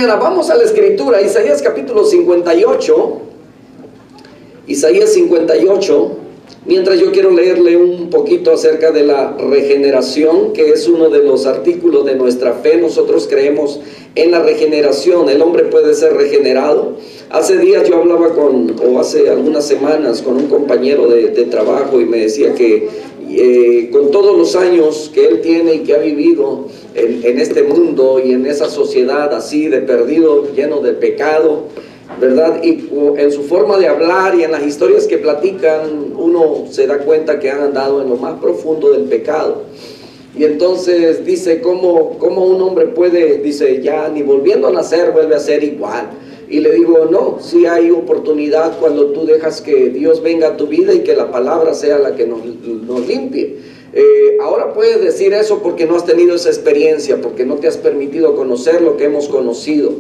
mañana. Vamos a la escritura, Isaías capítulo 58. Isaías 58. Mientras yo quiero leerle un poquito acerca de la regeneración, que es uno de los artículos de nuestra fe. Nosotros creemos en la regeneración. El hombre puede ser regenerado. Hace días yo hablaba hace algunas semanas con un compañero de trabajo y me decía que con todos los años que él tiene y que ha vivido en este mundo y en esa sociedad así de perdido, lleno de pecado, ¿verdad? Y en su forma de hablar y en las historias que platican, uno se da cuenta que han andado en lo más profundo del pecado. Y entonces dice, ¿cómo un hombre puede, dice, ya ni volviendo a nacer vuelve a ser igual? Y le digo, no, sí hay oportunidad cuando tú dejas que Dios venga a tu vida y que la palabra sea la que nos limpie. Ahora puedes decir eso porque no has tenido esa experiencia, porque no te has permitido conocer lo que hemos conocido.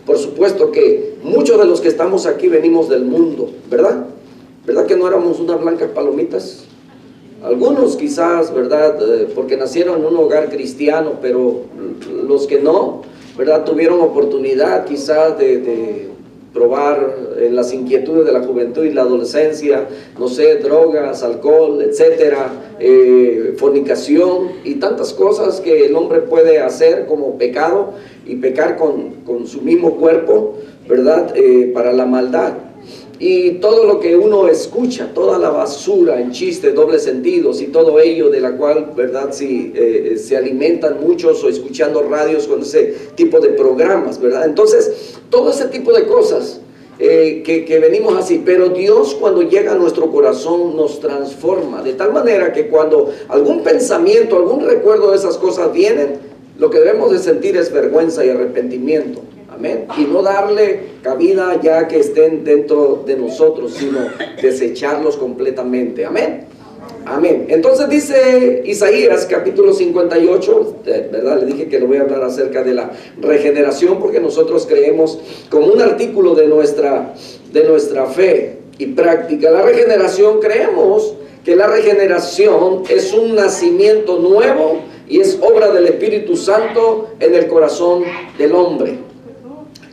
Por supuesto que muchos de los que estamos aquí venimos del mundo, ¿verdad? ¿Verdad que no éramos unas blancas palomitas? Algunos quizás, ¿verdad? Porque nacieron en un hogar cristiano, pero los que no, ¿verdad? Tuvieron oportunidad quizás de probar en las inquietudes de la juventud y la adolescencia, no sé, drogas, alcohol, etcétera, fornicación y tantas cosas que el hombre puede hacer como pecado y pecar con su mismo cuerpo, ¿verdad? Para la maldad. Y todo lo que uno escucha, toda la basura en chistes, dobles sentidos y todo ello de la cual, ¿verdad? Si se alimentan muchos o escuchando radios con ese tipo de programas, ¿verdad? Entonces, todo ese tipo de cosas que venimos así, pero Dios cuando llega a nuestro corazón nos transforma, de tal manera que cuando algún pensamiento, algún recuerdo de esas cosas vienen, lo que debemos de sentir es vergüenza y arrepentimiento. Amén. Y no darle cabida ya que estén dentro de nosotros, sino desecharlos completamente. Amén. Amén. Entonces dice Isaías capítulo 58, ¿verdad? Le dije que le voy a hablar acerca de la regeneración porque nosotros creemos como un artículo de nuestra fe y práctica. La regeneración, creemos que la regeneración es un nacimiento nuevo y es obra del Espíritu Santo en el corazón del hombre.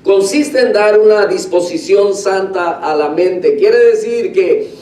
Consiste en dar una disposición santa a la mente. Quiere decir que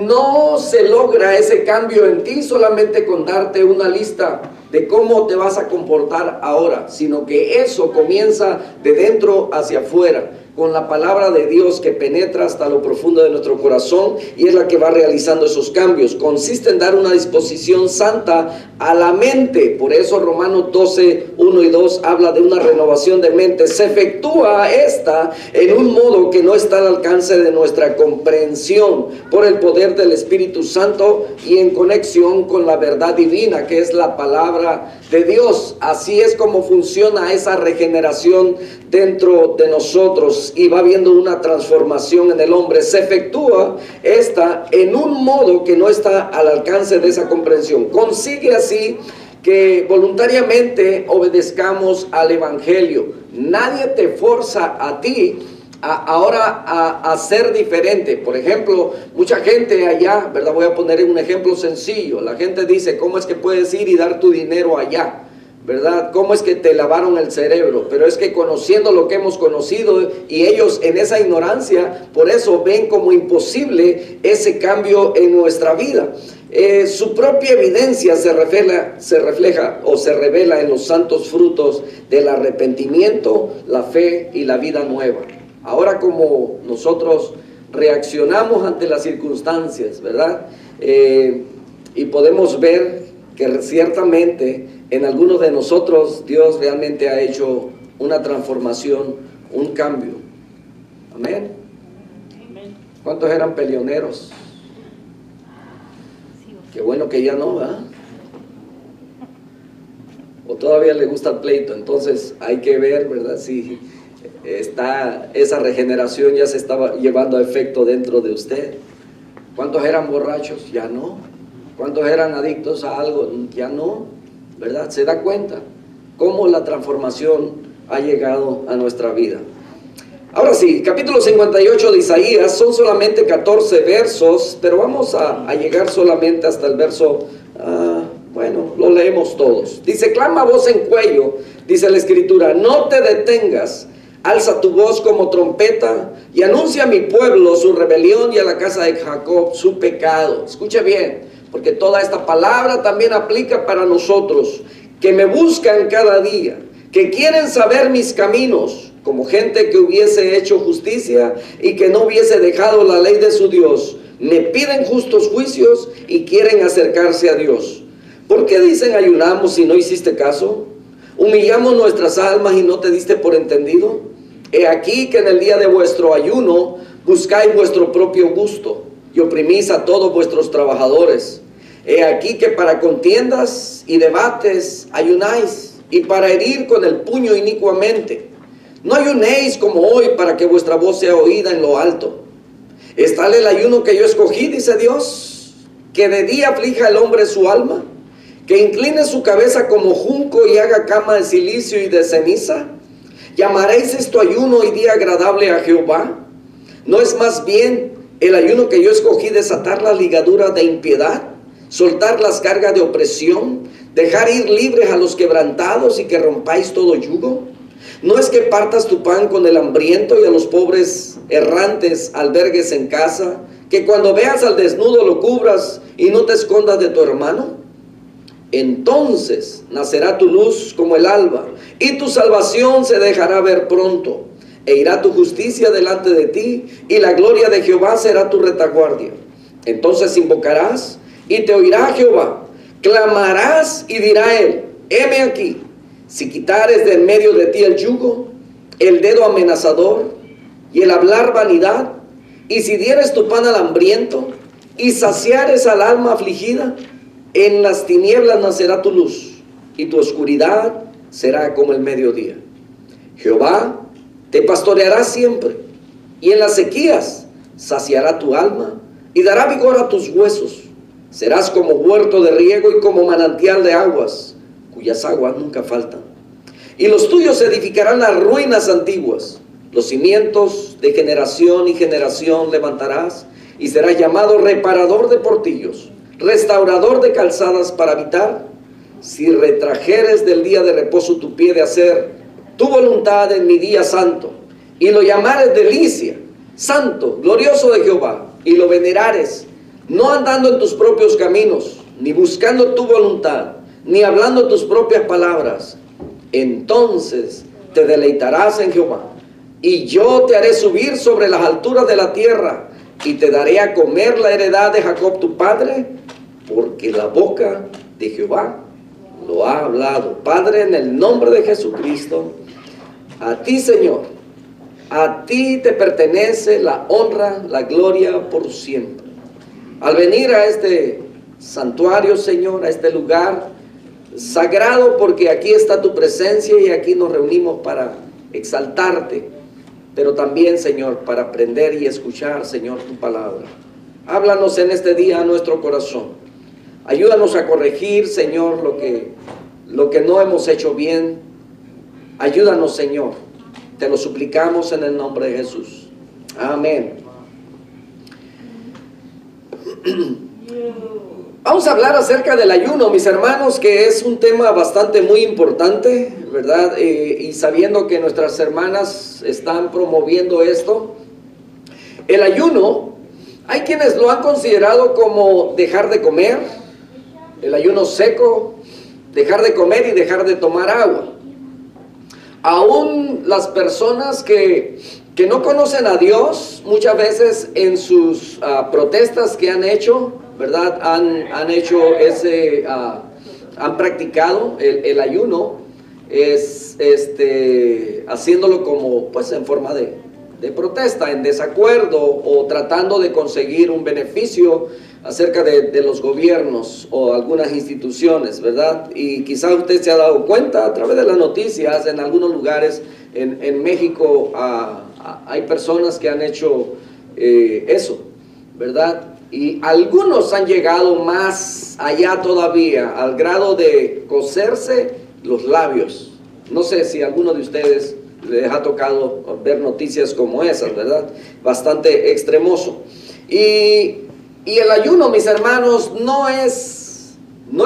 no se logra ese cambio en ti solamente con darte una lista de cómo te vas a comportar ahora, sino que eso comienza de dentro hacia afuera, con la palabra de Dios que penetra hasta lo profundo de nuestro corazón y es la que va realizando esos cambios. Consiste en dar una disposición santa a la mente. Por eso Romanos 12, 1 y 2 habla de una renovación de mente. Se efectúa esta en un modo que no está al alcance de nuestra comprensión por el poder del Espíritu Santo y en conexión con la verdad divina que es la palabra de Dios. Así es como funciona esa regeneración dentro de nosotros y va habiendo una transformación en el hombre. Se efectúa esta en un modo que no está al alcance de esa comprensión. Consigue así que voluntariamente obedezcamos al Evangelio. Nadie te forza a ti ahora a ser diferente. Por ejemplo, mucha gente allá, ¿verdad? Voy a poner un ejemplo sencillo. La gente dice, ¿cómo es que puedes ir y dar tu dinero allá? ¿Verdad? ¿Cómo es que te lavaron el cerebro? Pero es que conociendo lo que hemos conocido y ellos en esa ignorancia, por eso ven como imposible ese cambio en nuestra vida. Su propia evidencia se refleja o se revela en los santos frutos del arrepentimiento, la fe y la vida nueva. Ahora como nosotros reaccionamos ante las circunstancias, ¿verdad? Y podemos ver que ciertamente en algunos de nosotros Dios realmente ha hecho una transformación, un cambio. Amén. ¿Cuántos eran peleoneros? Qué bueno que ya no, ¿verdad? O todavía le gusta el pleito. Entonces hay que ver, ¿verdad? Si esa regeneración ya se estaba llevando a efecto dentro de usted. ¿Cuántos eran borrachos? Ya no. ¿Cuántos eran adictos a algo? Ya no, ¿verdad? Se da cuenta cómo la transformación ha llegado a nuestra vida. Ahora sí, capítulo 58 de Isaías, son solamente 14 versos, pero vamos a llegar solamente hasta el verso, bueno, lo leemos todos. Dice, clama a voz en cuello, dice la Escritura, no te detengas, Alza tu voz como trompeta y anuncia a mi pueblo su rebelión y a la casa de Jacob su pecado. Escuche bien, porque toda esta palabra también aplica para nosotros, que me buscan cada día, que quieren saber mis caminos, como gente que hubiese hecho justicia y que no hubiese dejado la ley de su Dios. Me piden justos juicios y quieren acercarse a Dios. ¿Por qué dicen ayunamos si no hiciste caso? ¿Humillamos nuestras almas y no te diste por entendido? He aquí que en el día de vuestro ayuno buscáis vuestro propio gusto y oprimís a todos vuestros trabajadores. He aquí que para contiendas y debates ayunáis, y para herir con el puño inicuamente. No ayunéis como hoy para que vuestra voz sea oída en lo alto. ¿Es tal el ayuno que yo escogí, dice Dios, que de día aflija el hombre su alma, que incline su cabeza como junco y haga cama de silicio y de ceniza? ¿Llamaréis esto ayuno y día agradable a Jehová? ¿No es más bien el ayuno que yo escogí desatar las ligaduras de impiedad, soltar las cargas de opresión, dejar ir libres a los quebrantados y que rompáis todo yugo? ¿No es que partas tu pan con el hambriento y a los pobres errantes albergues en casa, que cuando veas al desnudo lo cubras y no te escondas de tu hermano? Entonces nacerá tu luz como el alba, y tu salvación se dejará ver pronto, e irá tu justicia delante de ti, y la gloria de Jehová será tu retaguardia. Entonces invocarás, y te oirá Jehová, clamarás, y dirá él, heme aquí. Si quitares de en medio de ti el yugo, el dedo amenazador, y el hablar vanidad, y si dieres tu pan al hambriento, y saciares al alma afligida, en las tinieblas nacerá tu luz, y tu oscuridad será como el mediodía. Jehová te pastoreará siempre, y en las sequías saciará tu alma, y dará vigor a tus huesos. Serás como huerto de riego y como manantial de aguas, cuyas aguas nunca faltan. Y los tuyos edificarán las ruinas antiguas. Los cimientos de generación y generación levantarás, y serás llamado reparador de portillos, restaurador de calzadas para habitar. Si retrajeres del día de reposo tu pie de hacer tu voluntad en mi día santo, y lo llamares delicia, santo, glorioso de Jehová, y lo venerares, no andando en tus propios caminos, ni buscando tu voluntad, ni hablando tus propias palabras, entonces te deleitarás en Jehová, y yo te haré subir sobre las alturas de la tierra, y te daré a comer la heredad de Jacob tu padre, porque la boca de Jehová lo ha hablado. Padre, en el nombre de Jesucristo, a ti, Señor, a ti te pertenece la honra, la gloria por siempre. Al venir a este santuario, Señor, a este lugar sagrado, porque aquí está tu presencia y aquí nos reunimos para exaltarte, pero también, Señor, para aprender y escuchar, Señor, tu palabra. Háblanos en este día a nuestro corazón. Ayúdanos a corregir, Señor, lo que no hemos hecho bien. Ayúdanos, Señor. Te lo suplicamos en el nombre de Jesús. Amén. Vamos a hablar acerca del ayuno, mis hermanos, que es un tema bastante muy importante, ¿verdad? Y sabiendo que nuestras hermanas están promoviendo esto. El ayuno, hay quienes lo han considerado como dejar de comer, el ayuno seco, dejar de comer y dejar de tomar agua. Aún las personas que no conocen a Dios, muchas veces en sus protestas que han hecho, ¿verdad? Han hecho han practicado el ayuno, haciéndolo como pues en forma de protesta, en desacuerdo o tratando de conseguir un beneficio acerca de los gobiernos o algunas instituciones, ¿verdad? Y quizá usted se ha dado cuenta a través de las noticias, en algunos lugares en México hay personas que han hecho eso, ¿verdad? Y algunos han llegado más allá todavía, al grado de coserse los labios. No sé si a alguno de ustedes les ha tocado ver noticias como esas, ¿verdad? Bastante extremoso. Y el ayuno, mis hermanos, no es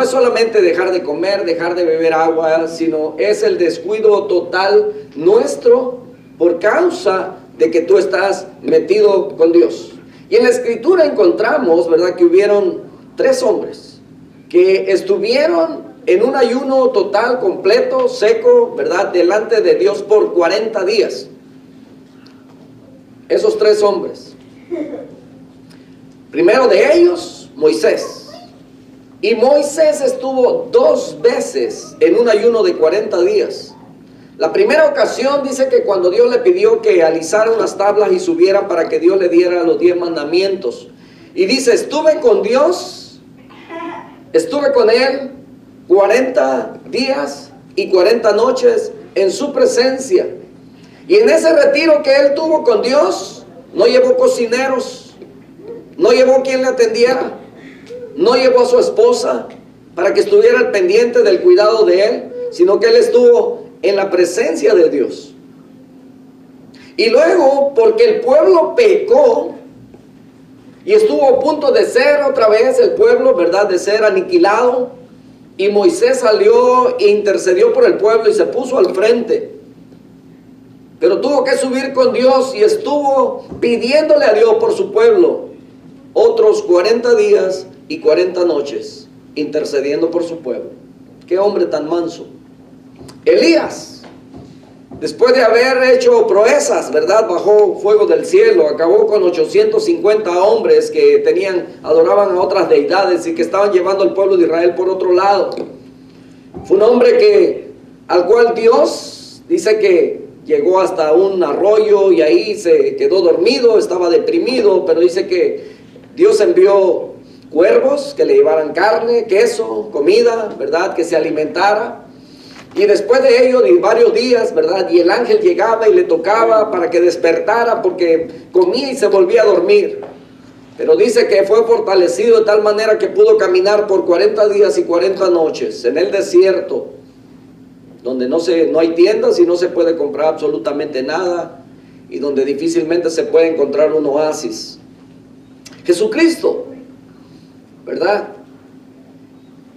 solamente dejar de comer, dejar de beber agua, sino es el descuido total nuestro por causa de que tú estás metido con Dios. Y en la Escritura encontramos, ¿verdad?, que hubieron 3 hombres que estuvieron en un ayuno total, completo, seco, ¿verdad?, delante de Dios por 40 días. Esos 3 hombres. Primero de ellos, Moisés. Y Moisés estuvo 2 veces en un ayuno de 40 días. La primera ocasión dice que cuando Dios le pidió que alisara unas tablas y subiera para que Dios le diera los 10 mandamientos. Y dice, estuve con Dios, estuve con Él 40 días y 40 noches en su presencia. Y en ese retiro que él tuvo con Dios, no llevó cocineros, no llevó quien le atendiera, no llevó a su esposa para que estuviera al pendiente del cuidado de él, sino que él estuvo en la presencia de Dios. Y luego, porque el pueblo pecó y estuvo a punto de ser otra vez el pueblo, ¿verdad?, de ser aniquilado, y Moisés salió e intercedió por el pueblo y se puso al frente. Pero tuvo que subir con Dios y estuvo pidiéndole a Dios por su pueblo otros 40 días y 40 noches, intercediendo por su pueblo. Qué hombre tan manso. Elías, después de haber hecho proezas, ¿verdad?, bajó fuego del cielo, acabó con 850 hombres que adoraban a otras deidades y que estaban llevando al pueblo de Israel por otro lado. Fue un hombre al cual Dios dice que llegó hasta un arroyo y ahí se quedó dormido, estaba deprimido, pero dice que Dios envió cuervos que le llevaran carne, queso, comida, ¿verdad?, que se alimentara. Y después de ello, de varios días, ¿verdad?, y el ángel llegaba y le tocaba para que despertara porque comía y se volvía a dormir. Pero dice que fue fortalecido de tal manera que pudo caminar por 40 días y 40 noches en el desierto, donde no hay tiendas y no se puede comprar absolutamente nada, y donde difícilmente se puede encontrar un oasis. Jesucristo, ¿verdad?,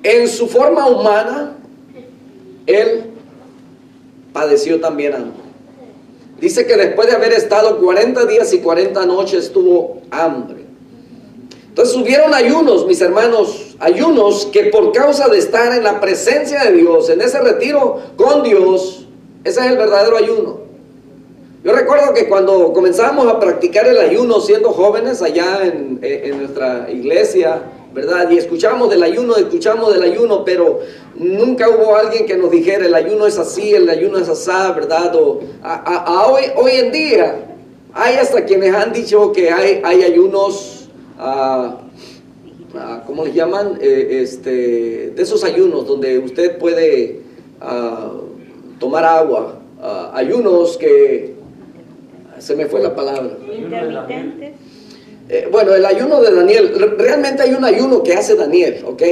en su forma humana, Él padeció también hambre. Dice que después de haber estado 40 días y 40 noches tuvo hambre. Entonces hubieron ayunos, mis hermanos, ayunos que por causa de estar en la presencia de Dios, en ese retiro con Dios, ese es el verdadero ayuno. Yo recuerdo que cuando comenzamos a practicar el ayuno siendo jóvenes allá en nuestra iglesia, ¿verdad?, y escuchamos del ayuno, pero nunca hubo alguien que nos dijera el ayuno es así, el ayuno es asá, ¿verdad? Hoy en día hay hasta quienes han dicho que hay ayunos, ¿cómo les llaman? De esos ayunos donde usted puede tomar agua, ayunos que, se me fue la palabra. Intermitentes. Bueno, el ayuno de Daniel, realmente hay un ayuno que hace Daniel, ¿ok?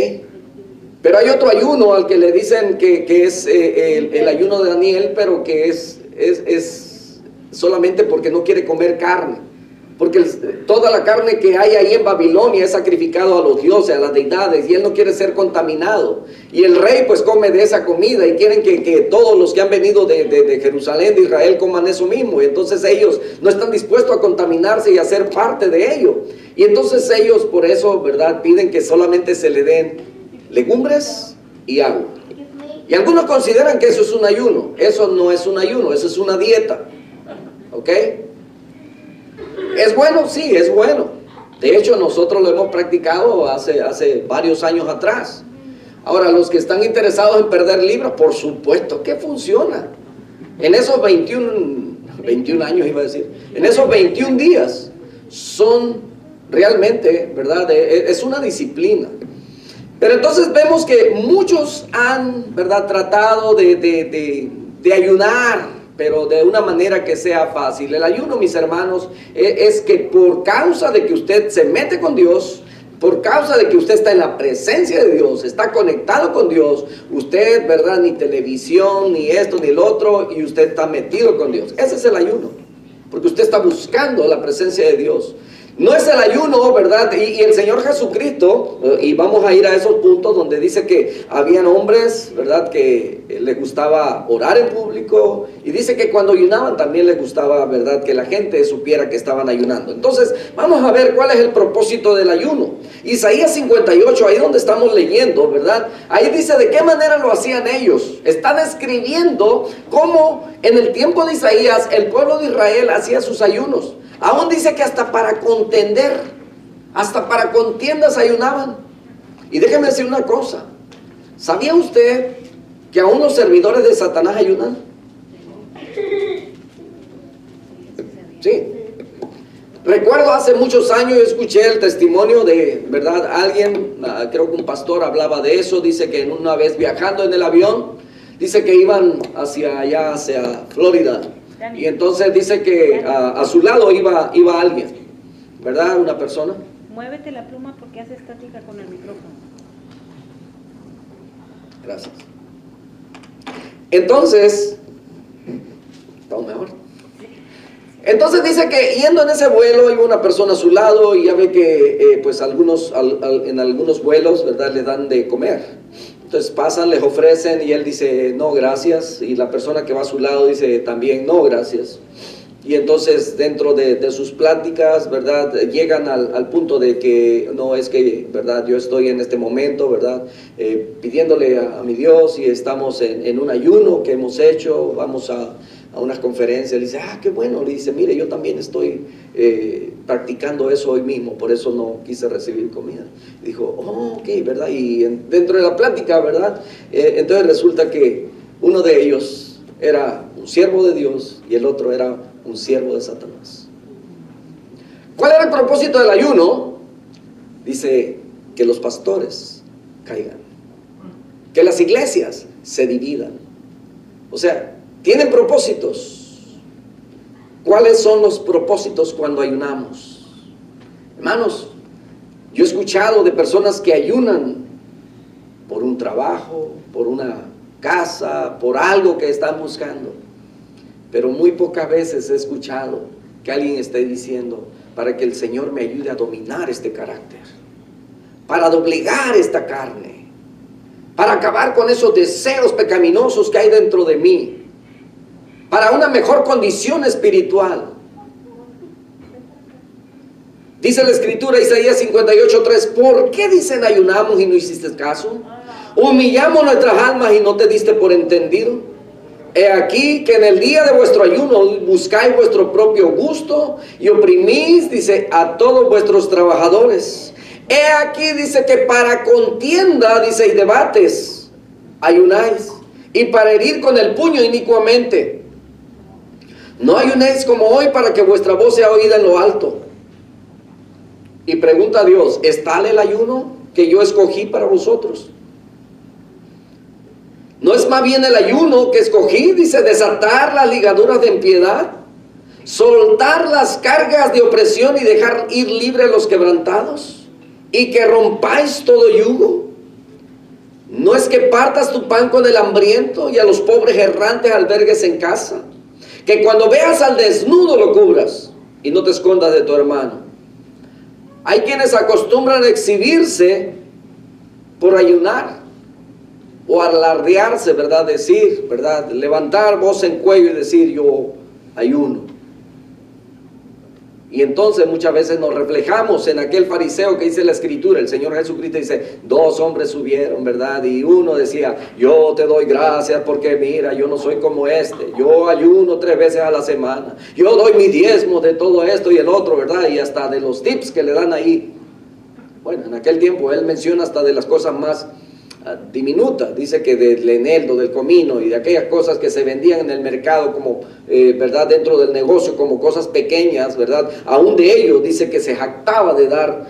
Pero hay otro ayuno al que le dicen que es el ayuno de Daniel, pero que es solamente porque no quiere comer carne. Porque toda la carne que hay ahí en Babilonia es sacrificado a los dioses, a las deidades, y él no quiere ser contaminado. Y el rey pues come de esa comida y quieren que todos los que han venido de Jerusalén, de Israel, coman eso mismo. Y entonces ellos no están dispuestos a contaminarse y a ser parte de ello. Y entonces ellos por eso, ¿verdad?, piden que solamente se le den legumbres y agua. Y algunos consideran que eso es un ayuno. Eso no es un ayuno, eso es una dieta. ¿Ok? ¿Es bueno? Sí, es bueno. De hecho, nosotros lo hemos practicado hace varios años atrás. Ahora, los que están interesados en perder libras, por supuesto que funciona. En esos 21 años iba a decir, en esos 21 días son realmente, ¿verdad?, es una disciplina. Pero entonces vemos que muchos han, ¿verdad?, tratado de ayunar, pero de una manera que sea fácil. El ayuno, mis hermanos, es que por causa de que usted se mete con Dios, por causa de que usted está en la presencia de Dios, está conectado con Dios, usted, ¿verdad?, ni televisión, ni esto, ni el otro, y usted está metido con Dios. Ese es el ayuno, porque usted está buscando la presencia de Dios. No es el ayuno, ¿verdad? Y el Señor Jesucristo, y vamos a ir a esos puntos donde dice que habían hombres, ¿verdad?, que les gustaba orar en público, y dice que cuando ayunaban también les gustaba, ¿verdad?, que la gente supiera que estaban ayunando. Entonces, vamos a ver cuál es el propósito del ayuno. Isaías 58, ahí donde estamos leyendo, ¿verdad? Ahí dice de qué manera lo hacían ellos. Está describiendo cómo en el tiempo de Isaías el pueblo de Israel hacía sus ayunos. Aún dice que hasta para contender, hasta para contiendas ayunaban. Y déjeme decir una cosa, ¿sabía usted que aún los servidores de Satanás ayunan? Sí. Recuerdo hace muchos años, yo escuché el testimonio de, ¿verdad?, alguien, creo que un pastor hablaba de eso. Dice que una vez viajando en el avión, dice que iban hacia allá, hacia Florida. Y entonces dice que a su lado iba alguien, ¿verdad? Una persona. Muévete la pluma porque hace estática con el micrófono. Gracias. Entonces, ¿estamos mejor? Entonces dice que yendo en ese vuelo iba una persona a su lado, y ya ve que pues en algunos vuelos, ¿verdad?, le dan de comer. Entonces pasan, les ofrecen, y él dice no gracias, y la persona que va a su lado dice también no gracias. Y entonces dentro de sus pláticas, ¿verdad?, llegan al punto de que no, es que, ¿verdad?, yo estoy en este momento, ¿verdad?, pidiéndole a mi Dios, y estamos en un ayuno que hemos hecho, vamos a unas conferencias. Le dice, qué bueno. Le dice, mire, yo también estoy practicando eso hoy mismo, por eso no quise recibir comida. Y dijo, ok, ¿verdad? Y dentro de la plática, ¿verdad?, entonces resulta que uno de ellos era un siervo de Dios y el otro era un siervo de Satanás. ¿Cuál era el propósito del ayuno? Dice que los pastores caigan, que las iglesias se dividan. O sea, tienen propósitos. ¿Cuáles son los propósitos cuando ayunamos? Hermanos, yo he escuchado de personas que ayunan por un trabajo, por una casa, por algo que están buscando. Pero muy pocas veces he escuchado que alguien esté diciendo, para que el Señor me ayude a dominar este carácter, para doblegar esta carne, para acabar con esos deseos pecaminosos que hay dentro de mí, para una mejor condición espiritual. Dice la Escritura, Isaías 58:3, ¿por qué dicen ayunamos y no hiciste caso? Humillamos nuestras almas y no te diste por entendido. He aquí que en el día de vuestro ayuno buscáis vuestro propio gusto y oprimís, dice, a todos vuestros trabajadores. He aquí, dice, que para contienda, dice, y debates, ayunáis, y para herir con el puño inicuamente. No ayunéis como hoy para que vuestra voz sea oída en lo alto. Y pregunta a Dios, ¿es tal el ayuno que yo escogí para vosotros? ¿No es más bien el ayuno que escogí? Dice, desatar las ligaduras de impiedad, soltar las cargas de opresión y dejar ir libres los quebrantados, y que rompáis todo yugo. ¿No es que partas tu pan con el hambriento y a los pobres errantes albergues en casa? Que cuando veas al desnudo lo cubras y no te escondas de tu hermano. Hay quienes acostumbran a exhibirse por ayunar o alardearse, ¿verdad? Decir, ¿verdad? Levantar voz en cuello y decir yo ayuno. Y entonces muchas veces nos reflejamos en aquel fariseo que dice la Escritura. El Señor Jesucristo dice, 2 hombres subieron, ¿verdad? Y uno decía, yo te doy gracias porque mira, yo no soy como este. Yo ayuno 3 veces a la semana. Yo doy mi diezmo de todo esto, y el otro, ¿verdad? Y hasta de los tips que le dan ahí. Bueno, en aquel tiempo él menciona hasta de las cosas más diminuta, dice que del eneldo, del comino y de aquellas cosas que se vendían en el mercado como, ¿verdad?, dentro del negocio como cosas pequeñas, ¿verdad? Aún de ello dice que se jactaba de dar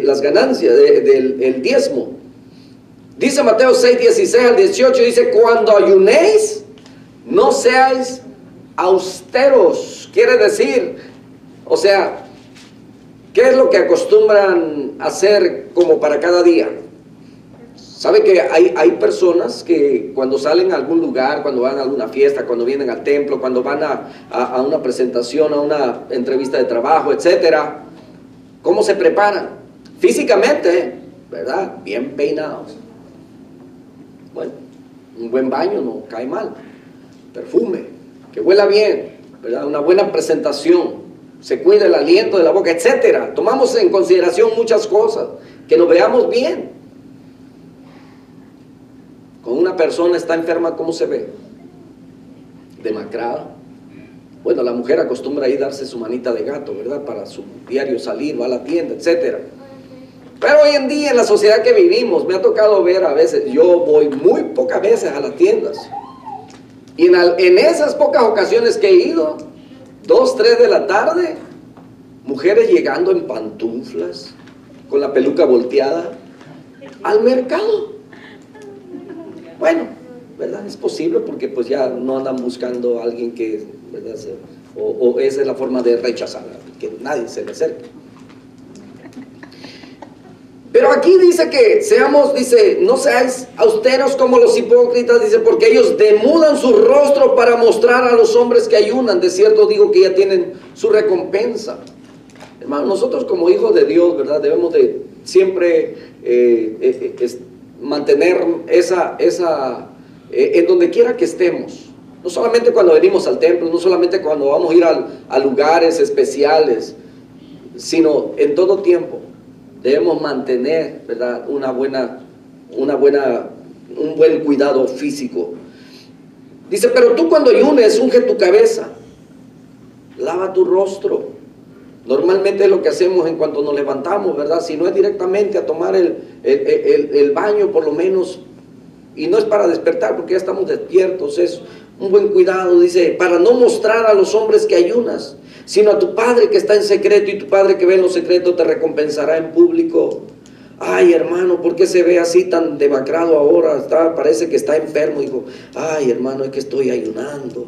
las ganancias del diezmo. Dice Mateo 6:16-18, dice, cuando ayunéis, no seáis austeros. Quiere decir, o sea, ¿qué es lo que acostumbran hacer como para cada día? ¿Sabe que hay personas que cuando salen a algún lugar, cuando van a alguna fiesta, cuando vienen al templo, cuando van a una presentación, a una entrevista de trabajo, etcétera, ¿Cómo se preparan? Físicamente, ¿verdad? Bien peinados. Bueno, un buen baño no cae mal. Perfume, que huela bien, ¿verdad? Una buena presentación, se cuida el aliento de la boca, etcétera. Tomamos en consideración muchas cosas, que nos veamos bien. Cuando una persona está enferma, ¿cómo se ve? Demacrada. Bueno, la mujer acostumbra ahí darse su manita de gato, ¿verdad? Para su diario salir, va a la tienda, etcétera. Pero hoy en día, en la sociedad que vivimos, me ha tocado ver a veces, yo voy muy pocas veces a las tiendas. Y en esas pocas ocasiones que he ido, 2, 3 de la tarde, mujeres llegando en pantuflas, con la peluca volteada, al mercado. Bueno, ¿verdad? Es posible porque pues ya no andan buscando a alguien que, ¿verdad? O esa es la forma de rechazar, que nadie se le acerque. Pero aquí dice que seamos, dice, no seáis austeros como los hipócritas, dice, porque ellos demudan su rostro para mostrar a los hombres que ayunan. De cierto digo que ya tienen su recompensa. Hermano, nosotros como hijos de Dios, ¿verdad? Debemos de siempre mantener en donde quiera que estemos. No solamente cuando venimos al templo, no solamente cuando vamos a ir a lugares especiales, sino en todo tiempo. Debemos mantener, ¿verdad? un buen cuidado físico. Dice, pero tú cuando ayunes, unge tu cabeza, lava tu rostro. Normalmente es lo que hacemos en cuanto nos levantamos, ¿verdad? Si no es directamente a tomar el baño, por lo menos, y no es para despertar, porque ya estamos despiertos, es un buen cuidado, dice, para no mostrar a los hombres que ayunas, sino a tu Padre que está en secreto, y tu Padre que ve en lo secreto te recompensará en público. Ay, hermano, ¿por qué se ve así tan demacrado ahora? Parece que está enfermo. Dijo, ay, hermano, es que estoy ayunando,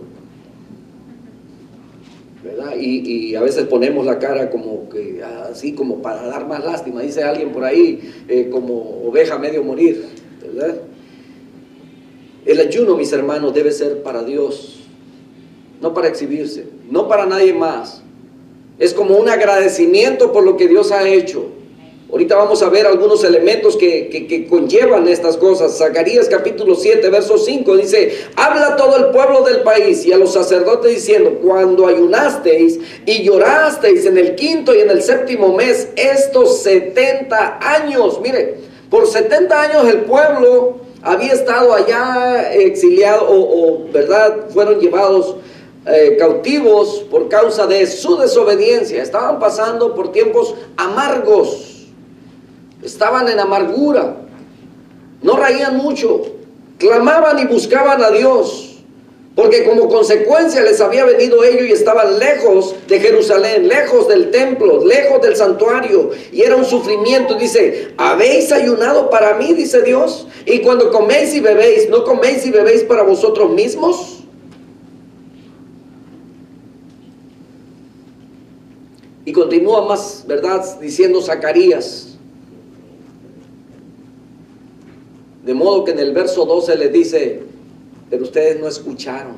¿verdad? Y a veces ponemos la cara como que así, como para dar más lástima. Dice alguien por ahí, como oveja medio morir, ¿verdad? El ayuno, mis hermanos, debe ser para Dios, no para exhibirse, no para nadie más. Es como un agradecimiento por lo que Dios ha hecho. Ahorita vamos a ver algunos elementos que conllevan estas cosas. Zacarías capítulo 7, verso 5 dice, habla todo el pueblo del país y a los sacerdotes diciendo, cuando ayunasteis y llorasteis en el 5º y en el 7º mes, estos 70 años, mire, por 70 años el pueblo había estado allá exiliado ¿verdad? Fueron llevados cautivos por causa de su desobediencia. Estaban pasando por tiempos amargos, estaban en amargura, no reían mucho, clamaban y buscaban a Dios, porque como consecuencia les había venido ello y estaban lejos de Jerusalén, lejos del templo, lejos del santuario, y era un sufrimiento. Dice, ¿habéis ayunado para mí? Dice Dios, y cuando coméis y bebéis, ¿no coméis y bebéis para vosotros mismos? Y continúa más, ¿verdad? Diciendo Zacarías, de modo que en el verso 12 les dice, pero ustedes no escucharon,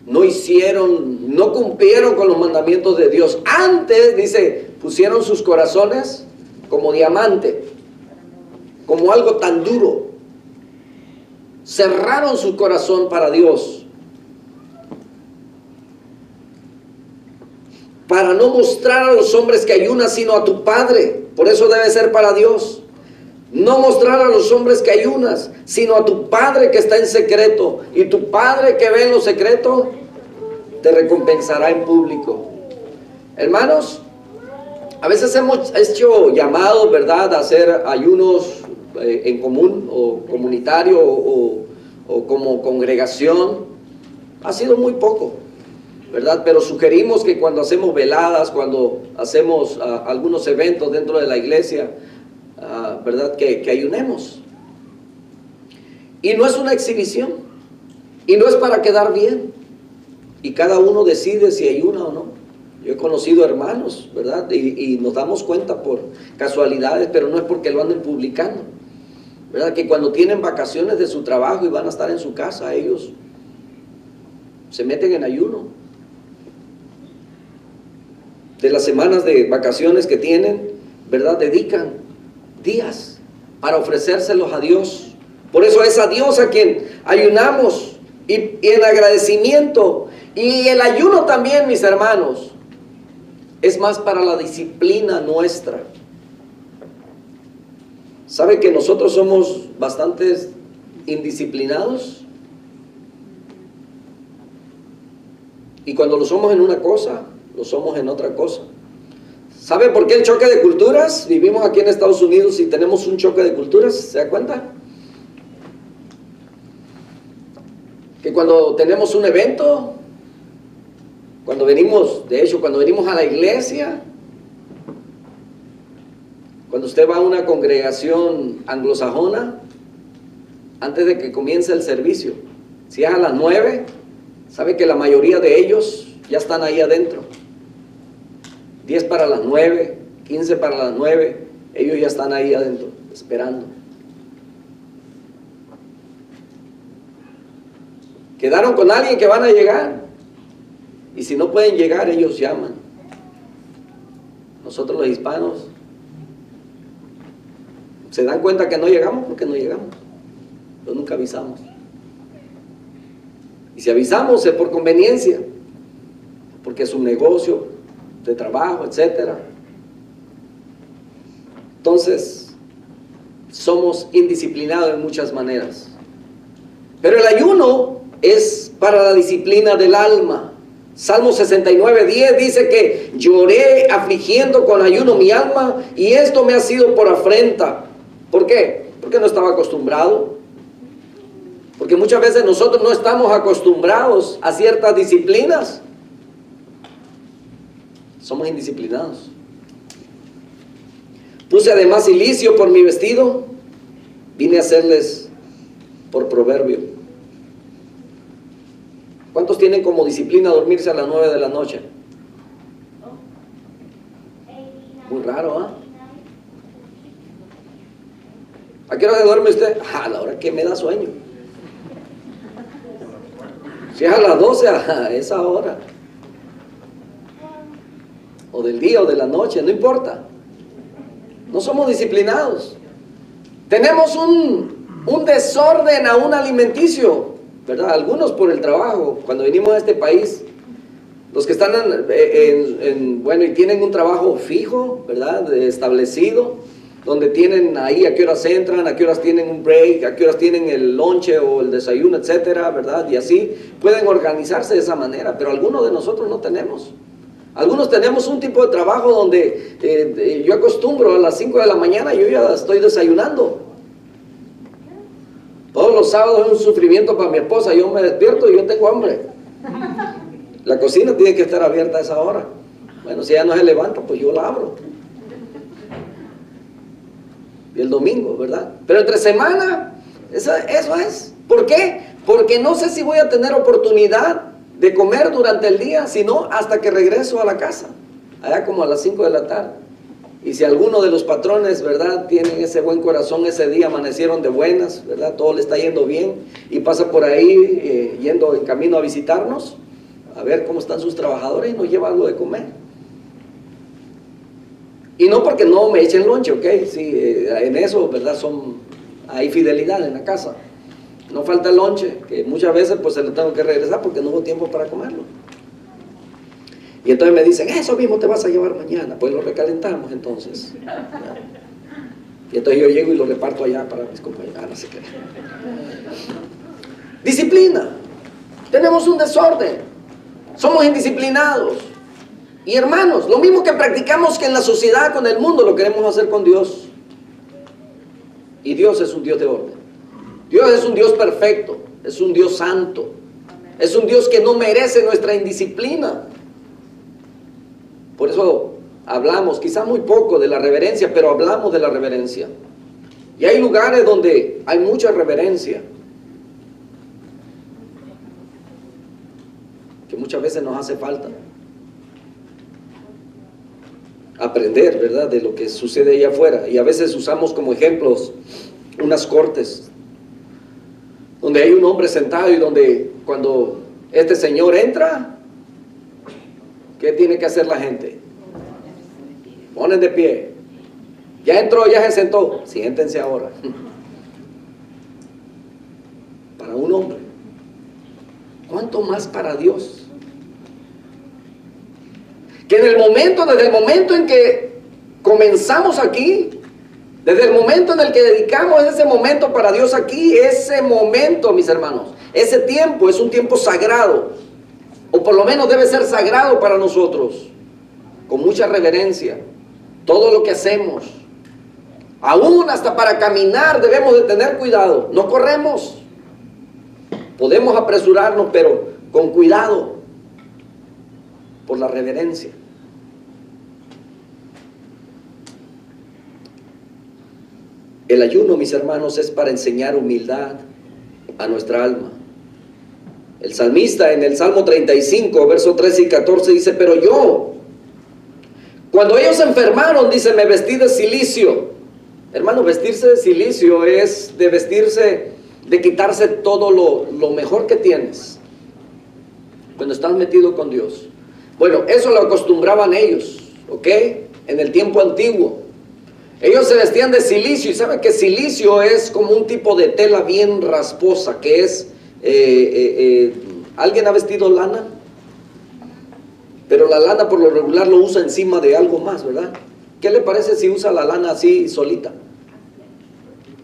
no hicieron, no cumplieron con los mandamientos de Dios. Antes, dice, pusieron sus corazones como diamante, como algo tan duro. Cerraron su corazón para Dios, para no mostrar a los hombres que ayunan, sino a tu Padre. Por eso debe ser para Dios. No mostrar a los hombres que ayunas, sino a tu Padre que está en secreto. Y tu Padre que ve en lo secreto, te recompensará en público. Hermanos, a veces hemos hecho llamados, ¿verdad?, a hacer ayunos en común, o comunitario, o como congregación. Ha sido muy poco, ¿verdad? Pero sugerimos que cuando hacemos veladas, cuando hacemos algunos eventos dentro de la iglesia, ¿verdad?, que ayunemos. Y no es una exhibición, y no es para quedar bien, y cada uno decide si ayuna o no. Yo he conocido hermanos, ¿verdad?, y nos damos cuenta por casualidades, pero no es porque lo anden publicando, ¿verdad?, que cuando tienen vacaciones de su trabajo y van a estar en su casa, ellos se meten en ayuno. de las semanas de vacaciones que tienen, ¿verdad? Dedican días para ofrecérselos a Dios. Por eso es a Dios a quien ayunamos y en agradecimiento. Y el ayuno también, mis hermanos, es más para la disciplina nuestra. ¿Sabe que nosotros somos bastantes indisciplinados? Y cuando lo somos en una cosa, lo somos en otra cosa. ¿Sabe por qué el choque de culturas? Vivimos aquí en Estados Unidos y tenemos un choque de culturas, ¿se da cuenta? Que cuando tenemos un evento, cuando venimos a la iglesia, cuando usted va a una congregación anglosajona, antes de que comience el servicio, si es a las 9, sabe que la mayoría de ellos ya están ahí adentro. 10 para las 9, 15 para las 9, ellos ya están ahí adentro, esperando. Quedaron con alguien que van a llegar, y si no pueden llegar, ellos llaman. Nosotros los hispanos se dan cuenta que no llegamos porque no llegamos, pero nunca avisamos. Y si avisamos es por conveniencia, porque es un negocio de trabajo, etcétera. Entonces, somos indisciplinados en muchas maneras. Pero el ayuno es para la disciplina del alma. Salmo 69:10 dice que lloré afligiendo con ayuno mi alma, y esto me ha sido por afrenta. ¿Por qué? Porque no estaba acostumbrado. Porque muchas veces nosotros no estamos acostumbrados a ciertas disciplinas. Somos indisciplinados. Puse además cilicio por mi vestido, vine a hacerles por proverbio. ¿Cuántos tienen como disciplina dormirse a las 9 de la noche? Muy raro, ¿ah? ¿A qué hora se duerme usted? A la hora que me da sueño. Si es a las 12, a esa hora. O del día o de la noche, no importa. No somos disciplinados. Tenemos un desorden aún alimenticio, ¿verdad? Algunos por el trabajo. Cuando venimos a este país, los que están bueno, y tienen un trabajo fijo, ¿verdad? Establecido, donde tienen ahí a qué horas entran, a qué horas tienen un break, a qué horas tienen el lonche o el desayuno, etcétera, ¿verdad? Y así pueden organizarse de esa manera, pero algunos de nosotros no tenemos. Algunos tenemos un tipo de trabajo donde yo acostumbro a las 5 de la mañana, yo ya estoy desayunando. Todos los sábados es un sufrimiento para mi esposa, yo me despierto y yo tengo hambre. La cocina tiene que estar abierta a esa hora. Bueno, si ella no se levanta, pues yo la abro. Y el domingo, ¿verdad? Pero entre semana, eso es. ¿Por qué? Porque no sé si voy a tener oportunidad de comer durante el día, sino hasta que regreso a la casa, allá como a las 5 de la tarde. Y si alguno de los patrones, ¿verdad?, tienen ese buen corazón, ese día amanecieron de buenas, ¿verdad?, todo le está yendo bien, y pasa por ahí yendo en camino a visitarnos, a ver cómo están sus trabajadores, y nos lleva algo de comer. Y no porque no me echen lonche, ¿ok? Sí, en eso, ¿verdad?, hay fidelidad en la casa. No falta el lonche, que muchas veces pues se lo tengo que regresar porque no hubo tiempo para comerlo. Y entonces me dicen, eso mismo te vas a llevar mañana. Pues lo recalentamos entonces. Y entonces yo llego y lo reparto allá para mis compañeros. No sé qué. Disciplina. Tenemos un desorden. Somos indisciplinados. Y hermanos, lo mismo que practicamos que en la sociedad, con el mundo, lo queremos hacer con Dios. Y Dios es un Dios de orden. Dios es un Dios perfecto, es un Dios santo, es un Dios que no merece nuestra indisciplina. Por eso hablamos, quizá muy poco de la reverencia, pero hablamos de la reverencia. Y hay lugares donde hay mucha reverencia, que muchas veces nos hace falta aprender, ¿verdad?, de lo que sucede allá afuera. Y a veces usamos como ejemplos unas cortes, donde hay un hombre sentado y donde cuando este señor entra, ¿qué tiene que hacer la gente? Ponen de pie. Ya entró, ya se sentó. Siéntense ahora. Para un hombre. ¿Cuánto más para Dios? Que desde el momento en que comenzamos aquí, desde el momento en el que dedicamos ese momento para Dios aquí, ese momento, mis hermanos, ese tiempo es un tiempo sagrado, o por lo menos debe ser sagrado para nosotros, con mucha reverencia. Todo lo que hacemos, aún hasta para caminar, debemos de tener cuidado. No corremos, podemos apresurarnos, pero con cuidado, por la reverencia. El ayuno, mis hermanos, es para enseñar humildad a nuestra alma. El salmista en el Salmo 35, versos 13 y 14 dice: pero yo, cuando ellos se enfermaron, dice, me vestí de cilicio. Hermano, vestirse de cilicio es de vestirse, de quitarse todo lo mejor que tienes cuando estás metido con Dios. Bueno, eso lo acostumbraban ellos, ¿ok? En el tiempo antiguo. Ellos se vestían de cilicio, y saben que cilicio es como un tipo de tela bien rasposa, que es, ¿alguien ha vestido lana? Pero la lana por lo regular lo usa encima de algo más, ¿verdad? ¿Qué le parece si usa la lana así solita?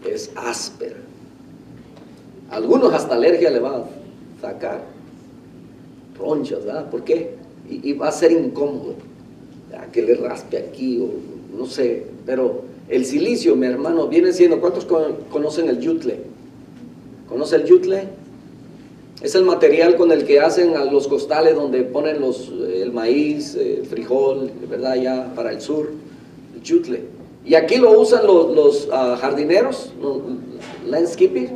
Es áspera. A algunos hasta alergia le va a sacar. Ronchas, ¿verdad? ¿Por qué? Y va a ser incómodo. Que le raspe aquí o no sé, pero el silicio, mi hermano, viene siendo, ¿cuántos conocen el yutle? ¿Conoce el yutle? Es el material con el que hacen a los costales donde ponen el maíz, el frijol, ¿verdad? Ya para el sur, el yutle. Y aquí lo usan los jardineros, landscaping,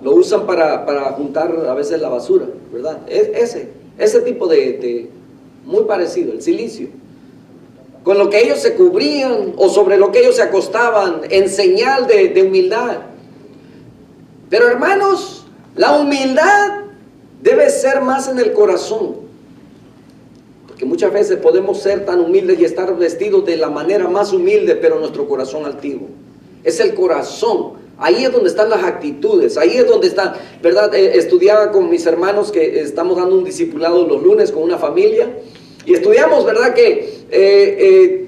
lo usan para juntar a veces la basura, ¿verdad? Ese tipo de muy parecido, el silicio. Con lo que ellos se cubrían o sobre lo que ellos se acostaban en señal de humildad. Pero hermanos, la humildad debe ser más en el corazón. Porque muchas veces podemos ser tan humildes y estar vestidos de la manera más humilde, pero nuestro corazón altivo. Es el corazón. Ahí es donde están las actitudes, ahí es donde están, ¿verdad? Estudiaba con mis hermanos que estamos dando un discipulado los lunes con una familia. Y estudiamos, ¿verdad? Que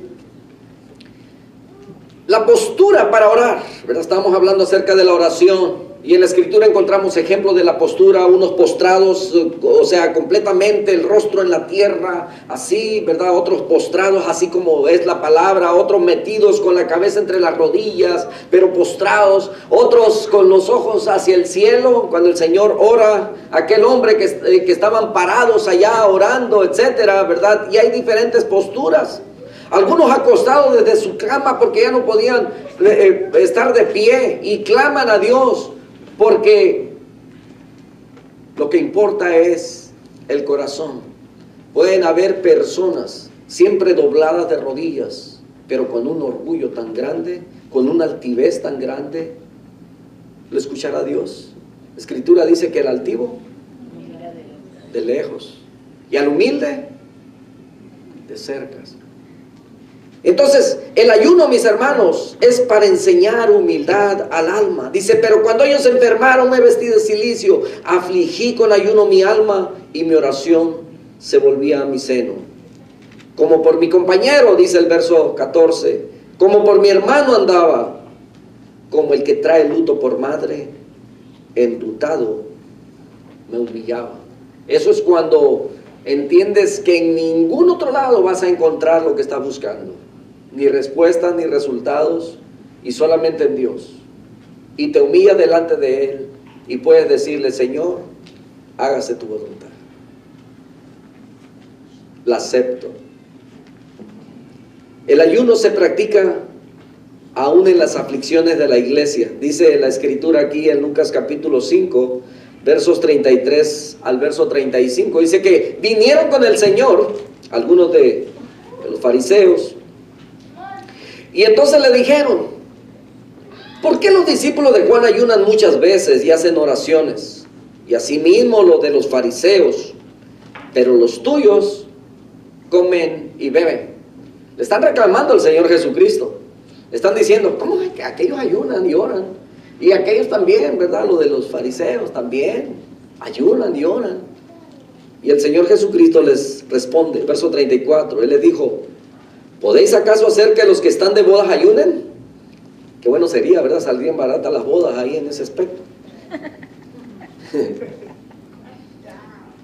la postura para orar, ¿verdad? Estábamos hablando acerca de la oración. Y en la Escritura encontramos ejemplos de la postura, unos postrados, o sea, completamente el rostro en la tierra, así, ¿verdad? Otros postrados, así como es la palabra, otros metidos con la cabeza entre las rodillas, pero postrados, otros con los ojos hacia el cielo, cuando el Señor ora, aquel hombre que estaban parados allá orando, etcétera, ¿verdad? Y hay diferentes posturas. Algunos acostados desde su cama porque ya no podían estar de pie y claman a Dios. Porque lo que importa es el corazón. Pueden haber personas siempre dobladas de rodillas, pero con un orgullo tan grande, con una altivez tan grande. ¿Lo escuchará Dios? La Escritura dice que el altivo, de lejos, y al humilde, de cerca. Entonces, el ayuno, mis hermanos, es para enseñar humildad al alma. Dice, pero cuando ellos se enfermaron, me vestí de cilicio, afligí con ayuno mi alma, y mi oración se volvía a mi seno. Como por mi compañero, dice el verso 14, como por mi hermano andaba, como el que trae luto por madre, enlutado me humillaba. Eso es cuando entiendes que en ningún otro lado vas a encontrar lo que estás buscando. Ni respuestas, ni resultados, y solamente en Dios. Y te humillas delante de Él, y puedes decirle, Señor, hágase tu voluntad. La acepto. El ayuno se practica aún en las aflicciones de la iglesia. Dice la Escritura aquí en Lucas capítulo 5, versos 33 al verso 35. Dice que vinieron con el Señor, algunos de los fariseos, y entonces le dijeron, ¿por qué los discípulos de Juan ayunan muchas veces y hacen oraciones? Y asimismo los de los fariseos, pero los tuyos comen y beben. Le están reclamando al Señor Jesucristo. Le están diciendo, ¿cómo es que aquellos ayunan y oran? Y aquellos también, ¿verdad? Lo de los fariseos también, ayunan y oran. Y el Señor Jesucristo les responde, verso 34, Él les dijo, ¿podéis acaso hacer que los que están de bodas ayunen? Qué bueno sería, ¿verdad? Saldrían baratas las bodas ahí en ese aspecto.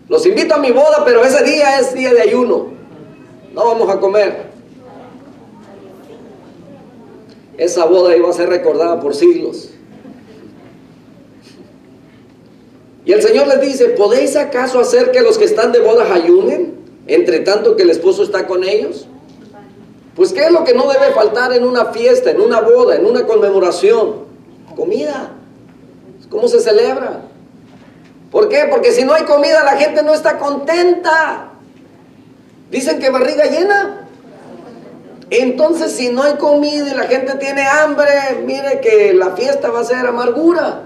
Los invito a mi boda, pero ese día es día de ayuno. No vamos a comer. Esa boda iba a ser recordada por siglos. Y el Señor les dice, ¿podéis acaso hacer que los que están de bodas ayunen, entre tanto que el esposo está con ellos? Pues ¿qué es lo que no debe faltar en una fiesta, en una boda, en una conmemoración? Comida. ¿Cómo se celebra? ¿Por qué? Porque si no hay comida la gente no está contenta. Dicen que barriga llena. Entonces si no hay comida y la gente tiene hambre, mire que la fiesta va a ser amargura.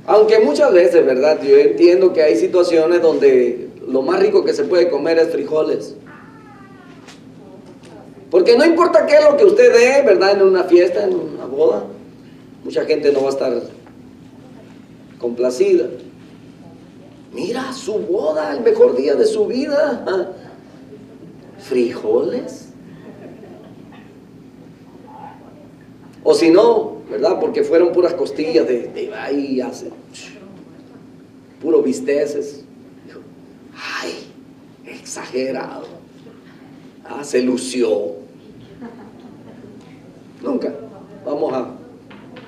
Aunque muchas veces, ¿verdad? Yo entiendo que hay situaciones donde lo más rico que se puede comer es frijoles. Porque no importa qué es lo que usted dé, ¿verdad? En una fiesta, en una boda, mucha gente no va a estar complacida. Mira, su boda, el mejor día de su vida. ¿Frijoles? O si no, ¿verdad? Porque fueron puras costillas de ahí hace puro bisteces. Ay, exagerado. Se lució. Nunca.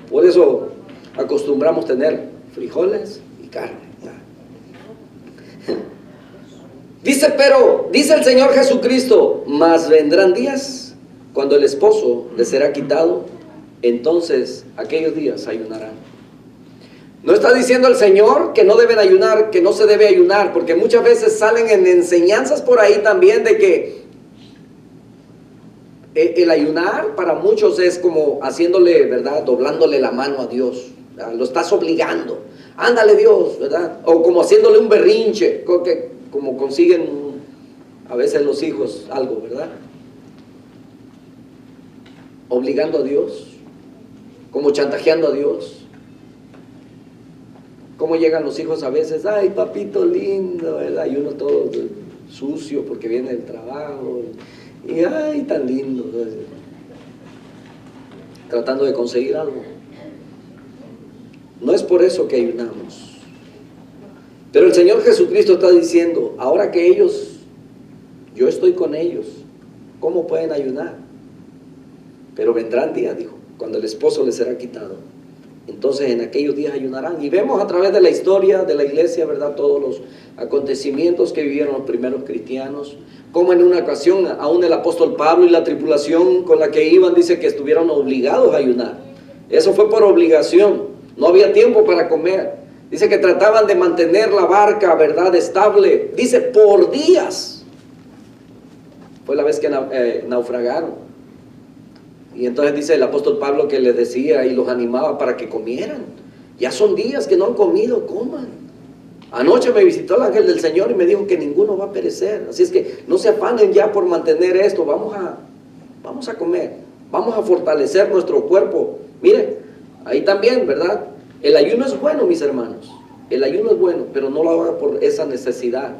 Por eso acostumbramos tener frijoles y carne. Dice el Señor Jesucristo, mas vendrán días cuando el esposo les será quitado, entonces aquellos días ayunarán. No está diciendo el Señor que no deben ayunar, que no se debe ayunar, porque muchas veces salen en enseñanzas por ahí también de que el ayunar para muchos es como haciéndole, ¿verdad? Doblándole la mano a Dios, ¿verdad? Lo estás obligando. Ándale Dios, ¿verdad? O como haciéndole un berrinche, como consiguen a veces los hijos algo, ¿verdad? Obligando a Dios, como chantajeando a Dios. ¿Cómo llegan los hijos a veces? Ay, papito lindo, el ayuno todo sucio porque viene del trabajo. Y ay, tan lindo. Tratando de conseguir algo. No es por eso que ayunamos. Pero el Señor Jesucristo está diciendo, ahora que yo estoy con ellos, ¿cómo pueden ayunar? Pero vendrán días, dijo, cuando el esposo les será quitado. Entonces en aquellos días ayunarán. Y vemos a través de la historia de la iglesia, ¿verdad? Todos los acontecimientos que vivieron los primeros cristianos. Como en una ocasión, aún el apóstol Pablo y la tripulación con la que iban, dice que estuvieron obligados a ayunar. Eso fue por obligación. No había tiempo para comer. Dice que trataban de mantener la barca, ¿verdad? Estable. Dice, por días. Fue la vez que naufragaron. Y entonces dice el apóstol Pablo que les decía y los animaba para que comieran. Ya son días que no han comido, coman. Anoche me visitó el ángel del Señor y me dijo que ninguno va a perecer. Así es que no se afanen ya por mantener esto. Vamos a comer. Vamos a fortalecer nuestro cuerpo. Mire, ahí también, ¿verdad? El ayuno es bueno, mis hermanos. El ayuno es bueno, pero no lo haga por esa necesidad.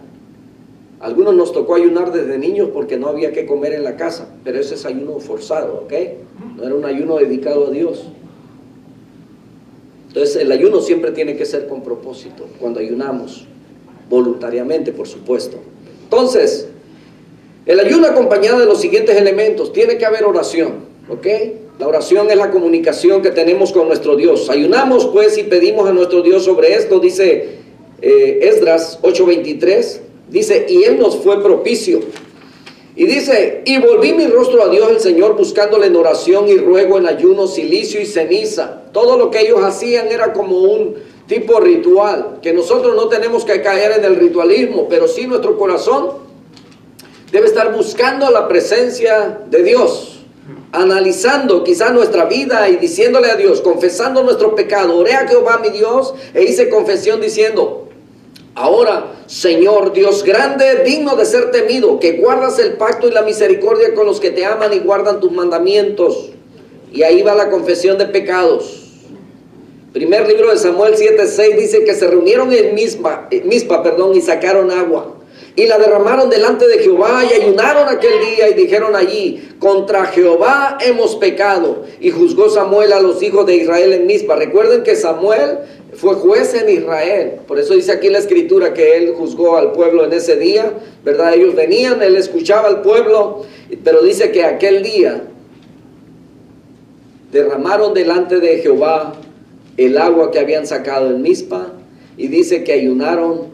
Algunos nos tocó ayunar desde niños porque no había que comer en la casa, pero ese es ayuno forzado, ¿ok? No era un ayuno dedicado a Dios. Entonces el ayuno siempre tiene que ser con propósito, cuando ayunamos, voluntariamente, por supuesto. Entonces, el ayuno acompañado de los siguientes elementos, tiene que haber oración, ¿ok? La oración es la comunicación que tenemos con nuestro Dios. Ayunamos pues y pedimos a nuestro Dios sobre esto, dice Esdras 8:23. Dice, y Él nos fue propicio. Y dice, y volví mi rostro a Dios el Señor, buscándole en oración y ruego, en ayuno, cilicio y ceniza. Todo lo que ellos hacían era como un tipo ritual, que nosotros no tenemos que caer en el ritualismo, pero sí nuestro corazón debe estar buscando la presencia de Dios, analizando quizás nuestra vida y diciéndole a Dios, confesando nuestro pecado. Oré a Jehová mi Dios e hice confesión diciendo, Ahora, Señor Dios grande, digno de ser temido, que guardas el pacto y la misericordia con los que te aman y guardan tus mandamientos. Y ahí va la confesión de pecados. Primer libro de Samuel 7:6 dice que se reunieron en Mizpa, y sacaron agua. Y la derramaron delante de Jehová y ayunaron aquel día y dijeron allí: contra Jehová hemos pecado. Y juzgó Samuel a los hijos de Israel en Mizpa. Recuerden que Samuel fue juez en Israel. Por eso dice aquí la escritura que él juzgó al pueblo en ese día, ¿verdad? Ellos venían, él escuchaba al pueblo, pero dice que aquel día derramaron delante de Jehová el agua que habían sacado en Mizpa, y dice que ayunaron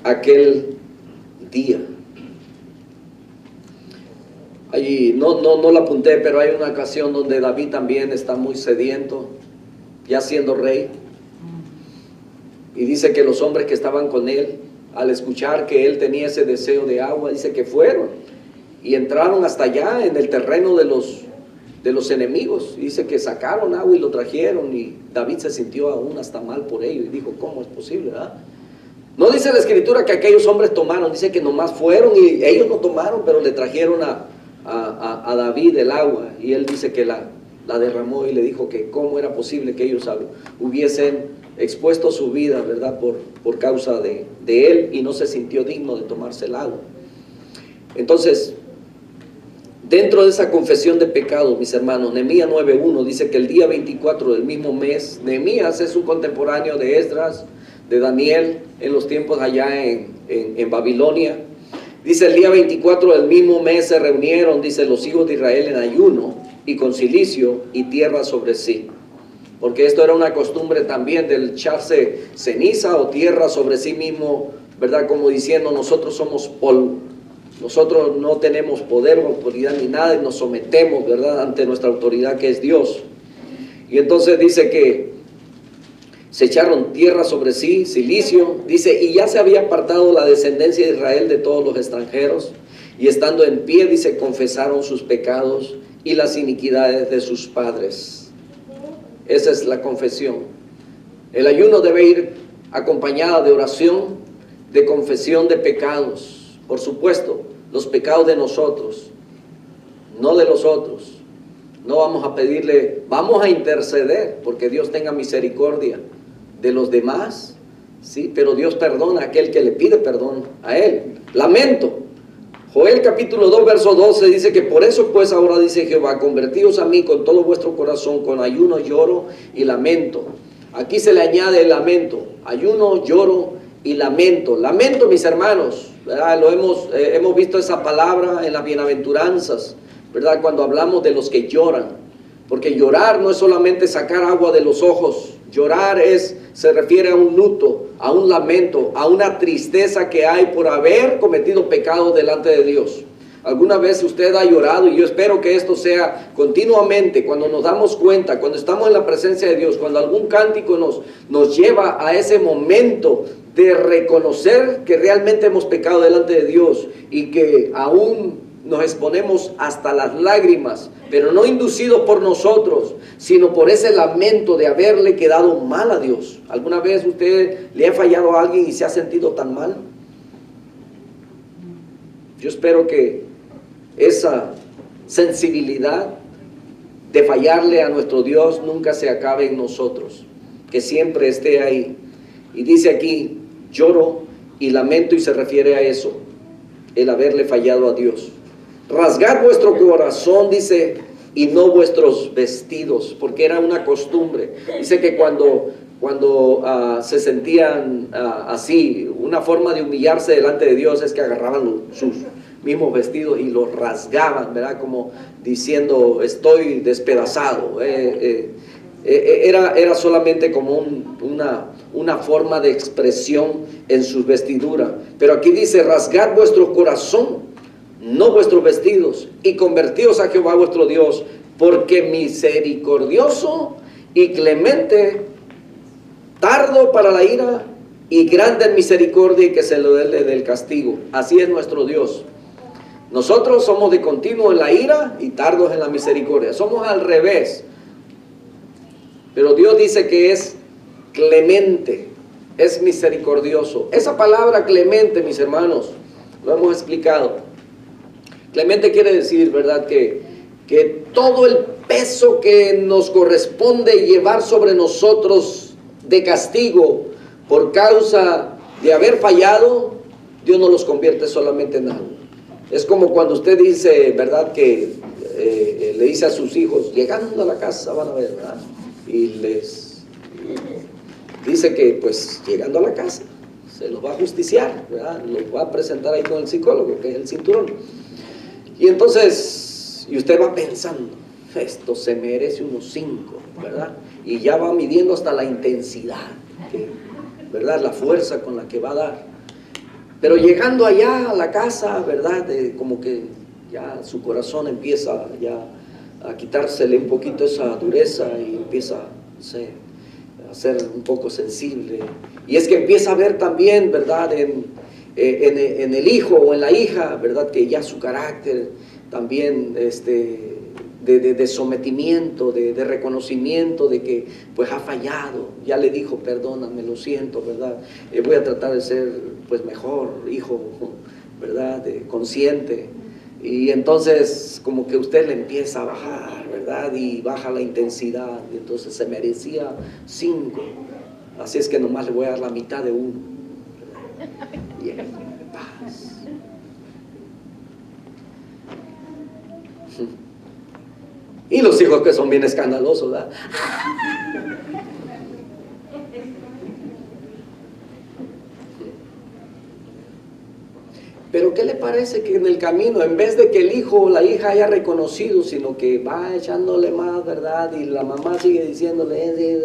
aquel día. Allí, no la apunté, pero hay una ocasión donde David también está muy sediento, ya siendo rey, y dice que los hombres que estaban con él, al escuchar que él tenía ese deseo de agua, dice que fueron y entraron hasta allá en el terreno de los enemigos. Dice que sacaron agua y lo trajeron, y David se sintió aún hasta mal por ello y dijo: ¿cómo es posible, verdad? No dice la escritura que aquellos hombres tomaron, dice que nomás fueron, y ellos no tomaron, pero le trajeron a David el agua, y él dice que la derramó, y le dijo que cómo era posible que ellos hubiesen expuesto su vida, ¿verdad? Por causa de él, y no se sintió digno de tomarse el agua. Entonces, dentro de esa confesión de pecado, mis hermanos, Nehemías 9:1 dice que el día 24 del mismo mes, Nehemías es un contemporáneo de Esdras, de Daniel, en los tiempos allá en Babilonia. Dice: el día 24 del mismo mes se reunieron, dice, los hijos de Israel en ayuno y con cilicio y tierra sobre sí. Porque esto era una costumbre también del echarse ceniza o tierra sobre sí mismo, ¿verdad? Como diciendo: nosotros somos polvo. Nosotros no tenemos poder o autoridad ni nada, y nos sometemos, ¿verdad?, ante nuestra autoridad que es Dios. Y entonces dice que se echaron tierra sobre sí, cilicio, dice, y ya se había apartado la descendencia de Israel de todos los extranjeros, y estando en pie, dice, confesaron sus pecados y las iniquidades de sus padres. Esa es la confesión. El ayuno debe ir acompañado de oración, de confesión de pecados. Por supuesto, los pecados de nosotros, no de los otros. No vamos a pedirle, vamos a interceder porque Dios tenga misericordia de los demás, ¿sí? Pero Dios perdona a aquel que le pide perdón a Él. Lamento. Joel capítulo 2, verso 12 dice que por eso pues ahora dice Jehová: convertíos a mí con todo vuestro corazón, con ayuno, lloro y lamento. Aquí se le añade el lamento, ayuno, lloro y lamento. Lamento, mis hermanos, ¿verdad? Hemos visto esa palabra en las bienaventuranzas, ¿verdad? Cuando hablamos de los que lloran, porque llorar no es solamente sacar agua de los ojos. Llorar se refiere a un luto, a un lamento, a una tristeza que hay por haber cometido pecados delante de Dios. ¿Alguna vez usted ha llorado? Y yo espero que esto sea continuamente, cuando nos damos cuenta, cuando estamos en la presencia de Dios, cuando algún cántico nos lleva a ese momento de reconocer que realmente hemos pecado delante de Dios y que aún nos exponemos hasta las lágrimas, pero no inducidos por nosotros, sino por ese lamento de haberle quedado mal a Dios. ¿Alguna vez usted le ha fallado a alguien y se ha sentido tan mal? Yo espero que esa sensibilidad de fallarle a nuestro Dios nunca se acabe en nosotros, que siempre esté ahí. Y dice aquí, lloro y lamento, y se refiere a eso, el haberle fallado a Dios. Rasgad vuestro corazón, dice, y no vuestros vestidos, porque era una costumbre. Dice que cuando se sentían así, una forma de humillarse delante de Dios es que agarraban sus mismos vestidos y los rasgaban, ¿verdad? Como diciendo, estoy despedazado. Era solamente como una forma de expresión en sus vestiduras. Pero aquí dice, rasgad vuestro corazón, no vuestros vestidos, y convertíos a Jehová vuestro Dios, porque misericordioso y clemente, tardo para la ira y grande en misericordia, y que se le dé del castigo. Así es nuestro Dios. Nosotros somos de continuo en la ira y tardos en la misericordia. Somos al revés. Pero Dios dice que es clemente, es misericordioso. Esa palabra clemente, mis hermanos, lo hemos explicado. Clemente quiere decir, ¿verdad?, que todo el peso que nos corresponde llevar sobre nosotros de castigo por causa de haber fallado, Dios no los convierte solamente en algo. Es como cuando usted dice, ¿verdad?, que le dice a sus hijos, llegando a la casa van a ver, ¿verdad?, y les dice que pues llegando a la casa se los va a justiciar, ¿verdad?, los va a presentar ahí con el psicólogo, que es el cinturón. Y entonces, y usted va pensando, esto se merece unos 5, ¿verdad? Y ya va midiendo hasta la intensidad, ¿verdad?, la fuerza con la que va a dar. Pero llegando allá a la casa, ¿verdad?, como que ya su corazón empieza ya a quitársele un poquito esa dureza y empieza, no sé, a ser un poco sensible. Y es que empieza a ver también, ¿verdad?, en el hijo o en la hija, ¿verdad?, que ya su carácter también de sometimiento, de reconocimiento de que pues ha fallado. Ya le dijo, perdóname, lo siento, ¿verdad? Voy a tratar de ser pues mejor hijo, ¿verdad?, consciente. Y entonces como que usted le empieza a bajar, ¿verdad?, y baja la intensidad, y entonces se merecía 5, así es que nomás le voy a dar la mitad de 1, ¿verdad? Bien, paz. Y los hijos que son bien escandalosos, ¿verdad? Pero ¿qué le parece que en el camino, en vez de que el hijo o la hija haya reconocido, sino que va echándole más, ¿verdad?, y la mamá sigue diciéndole,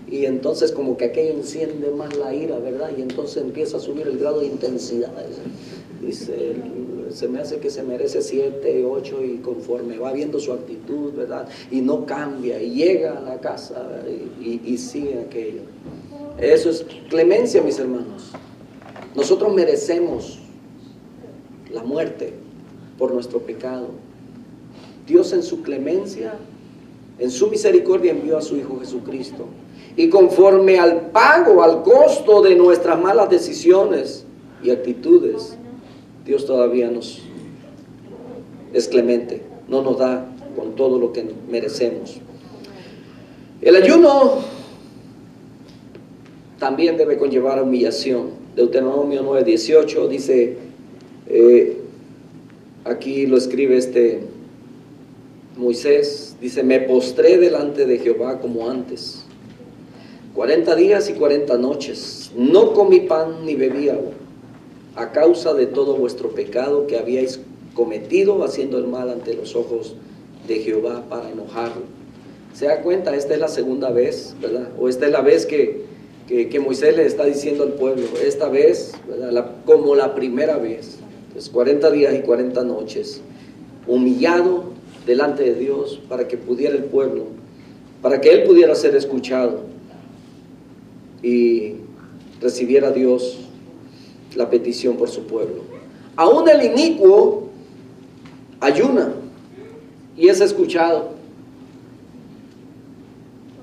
y entonces como que aquello enciende más la ira, ¿verdad?, y entonces empieza a subir el grado de intensidad. Dice, se me hace que se merece 7, 8, y conforme va viendo su actitud, ¿verdad?, y no cambia, y llega a la casa, y sigue aquello. Eso es clemencia, mis hermanos. Nosotros merecemos la muerte por nuestro pecado. Dios en su clemencia, en su misericordia, envió a su Hijo Jesucristo. Y conforme al pago, al costo de nuestras malas decisiones y actitudes, Dios todavía nos es clemente, no nos da con todo lo que merecemos. El ayuno también debe conllevar humillación. Deuteronomio 9:18 dice, aquí lo escribe Moisés, dice, me postré delante de Jehová como antes, 40 días y 40 noches, no comí pan ni bebí agua, a causa de todo vuestro pecado que habíais cometido haciendo el mal ante los ojos de Jehová para enojarlo. ¿Se da cuenta? Esta es la segunda vez, ¿verdad? O esta es la vez que Moisés le está diciendo al pueblo, esta vez, ¿verdad?, como la primera vez. Entonces 40 días y 40 noches, humillado delante de Dios para que pudiera el pueblo, para que él pudiera ser escuchado y recibiera Dios la petición por su pueblo. Aún el inicuo ayuna y es escuchado.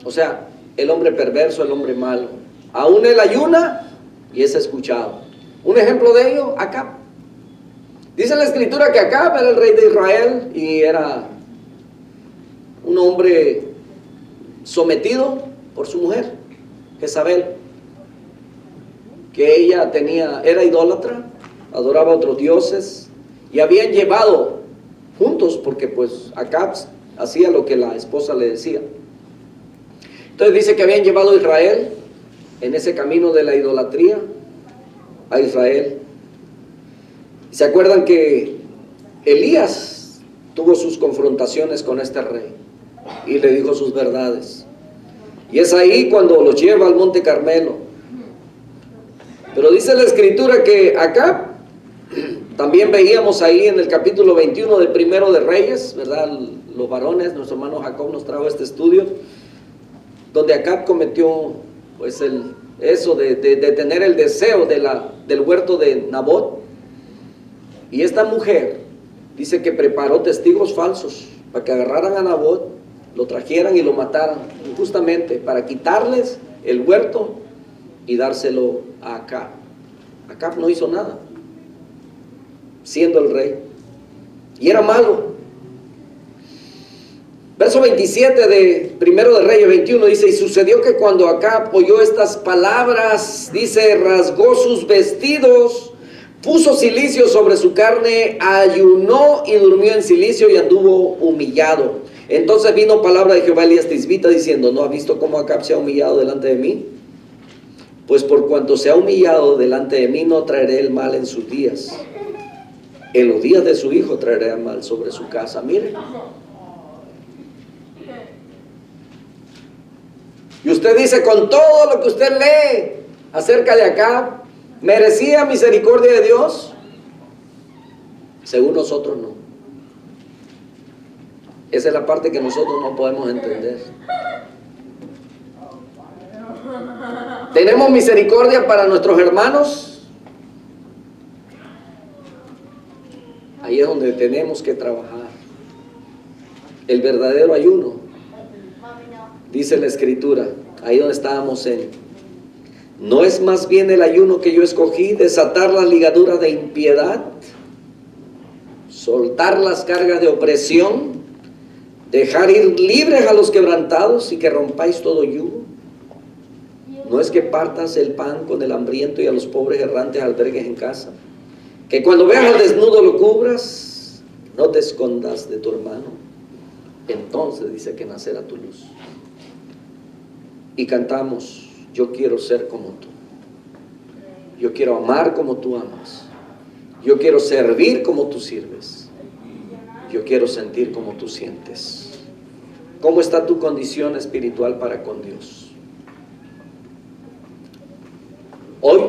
O sea, el hombre perverso, el hombre malo, aún él ayuna y es escuchado. Un ejemplo de ello, Acab. Dice la escritura que Acab era el rey de Israel y era un hombre sometido por su mujer, Jezabel, que ella era idólatra, adoraba a otros dioses, y habían llevado juntos, porque pues Acab hacía lo que la esposa le decía. Entonces dice que habían llevado a Israel en ese camino de la idolatría, a Israel. ¿Se acuerdan que Elías tuvo sus confrontaciones con este rey y le dijo sus verdades? Y es ahí cuando los lleva al monte Carmelo. Pero dice la escritura que Acab, también veíamos ahí en el capítulo 21 del Primero de Reyes, ¿verdad?, los varones, nuestro hermano Jacob nos trajo este estudio, donde Acab cometió pues eso de tener el deseo del huerto de Nabot. Y esta mujer dice que preparó testigos falsos para que agarraran a Nabot, lo trajeran y lo mataran, justamente para quitarles el huerto y dárselo a Acab. Acab no hizo nada, siendo el rey, y era malo. Verso 27 de Primero de Reyes 21 dice: y sucedió que cuando Acab oyó estas palabras, dice, rasgó sus vestidos, puso cilicio sobre su carne, ayunó y durmió en cilicio y anduvo humillado. Entonces vino palabra de Jehová a Elías Tisbita diciendo: ¿no has visto cómo Acab se ha humillado delante de mí? Pues por cuanto se ha humillado delante de mí, no traeré el mal en sus días. En los días de su hijo traeré el mal sobre su casa. Miren. Y usted dice, con todo lo que usted lee acerca de Acab, ¿merecía misericordia de Dios? Según nosotros no. Esa es la parte que nosotros no podemos entender. ¿Tenemos misericordia para nuestros hermanos? Ahí es donde tenemos que trabajar. El verdadero ayuno. Dice la Escritura, ahí donde estábamos ¿no es más bien el ayuno que yo escogí, desatar las ligaduras de impiedad, soltar las cargas de opresión, dejar ir libres a los quebrantados y que rompáis todo yugo? ¿No es que partas el pan con el hambriento y a los pobres errantes albergues en casa? Que cuando veas al desnudo lo cubras, no te escondas de tu hermano. Entonces dice que nacerá tu luz. Y cantamos: yo quiero ser como tú, yo quiero amar como tú amas, yo quiero servir como tú sirves, yo quiero sentir como tú sientes. ¿Cómo está tu condición espiritual para con Dios? Hoy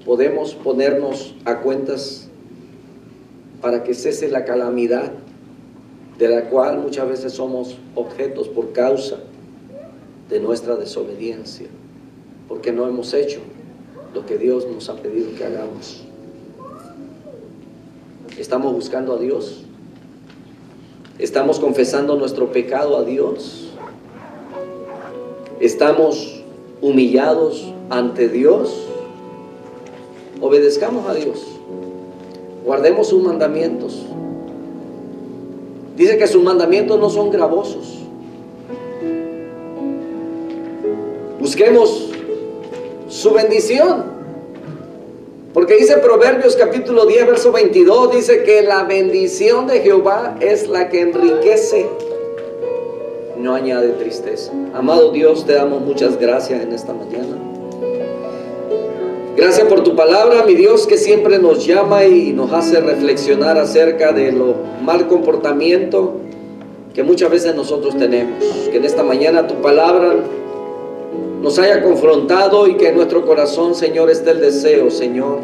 podemos ponernos a cuentas para que cese la calamidad de la cual muchas veces somos objetos por causa de nuestra desobediencia, porque no hemos hecho lo que Dios nos ha pedido que hagamos. ¿Estamos buscando a Dios? ¿Estamos confesando nuestro pecado a Dios? ¿Estamos humillados ante Dios? Obedezcamos a Dios, guardemos sus mandamientos. Dice que sus mandamientos no son gravosos. Busquemos su bendición, porque dice Proverbios capítulo 10 verso 22, dice que la bendición de Jehová es la que enriquece, no añade tristeza. Amado Dios, te damos muchas gracias en esta mañana. Gracias por tu palabra, mi Dios, que siempre nos llama y nos hace reflexionar acerca de lo mal comportamiento que muchas veces nosotros tenemos. Que en esta mañana tu palabra nos haya confrontado y que en nuestro corazón, Señor, esté el deseo, Señor,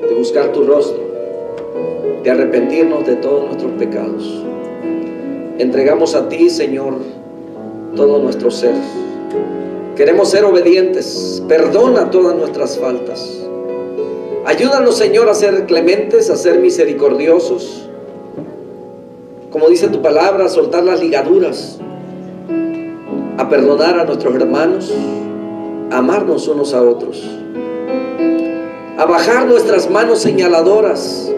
de buscar tu rostro, de arrepentirnos de todos nuestros pecados. Entregamos a ti, Señor, todo nuestro ser. Queremos ser obedientes. Perdona todas nuestras faltas. Ayúdanos, Señor, a ser clementes, a ser misericordiosos. Como dice tu palabra, a soltar las ligaduras, a perdonar a nuestros hermanos, a amarnos unos a otros, a bajar nuestras manos señaladoras,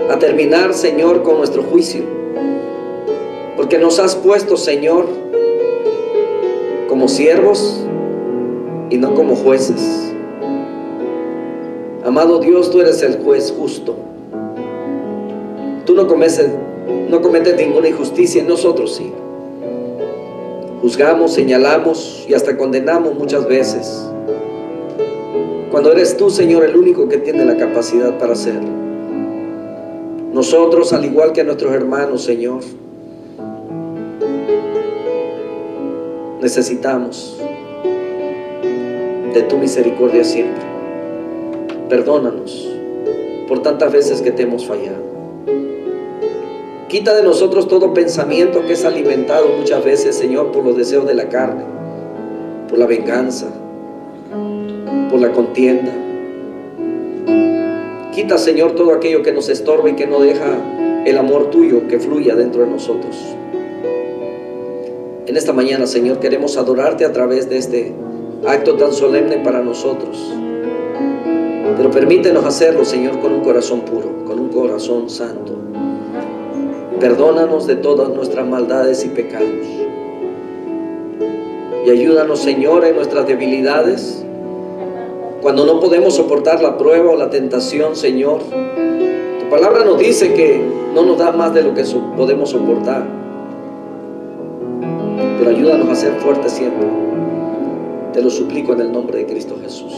a terminar, Señor, con nuestro juicio, porque nos has puesto, Señor, como siervos y no como jueces. Amado Dios, tú eres el juez justo. Tú no cometes ninguna injusticia, nosotros sí. Juzgamos, señalamos y hasta condenamos muchas veces, cuando eres tú, Señor, el único que tiene la capacidad para hacerlo. Nosotros, al igual que nuestros hermanos, Señor, necesitamos de tu misericordia siempre. Perdónanos por tantas veces que te hemos fallado. Quita de nosotros todo pensamiento que es alimentado muchas veces, Señor, por los deseos de la carne, por la venganza, por la contienda. Quita, Señor, todo aquello que nos estorba y que no deja el amor tuyo que fluya dentro de nosotros. En esta mañana, Señor, queremos adorarte a través de este acto tan solemne para nosotros. Pero permítenos hacerlo, Señor, con un corazón puro, con un corazón santo. Perdónanos de todas nuestras maldades y pecados. Y ayúdanos, Señor, en nuestras debilidades. Cuando no podemos soportar la prueba o la tentación, Señor, tu palabra nos dice que no nos da más de lo que podemos soportar. Pero ayúdanos a ser fuertes siempre. Te lo suplico en el nombre de Cristo Jesús.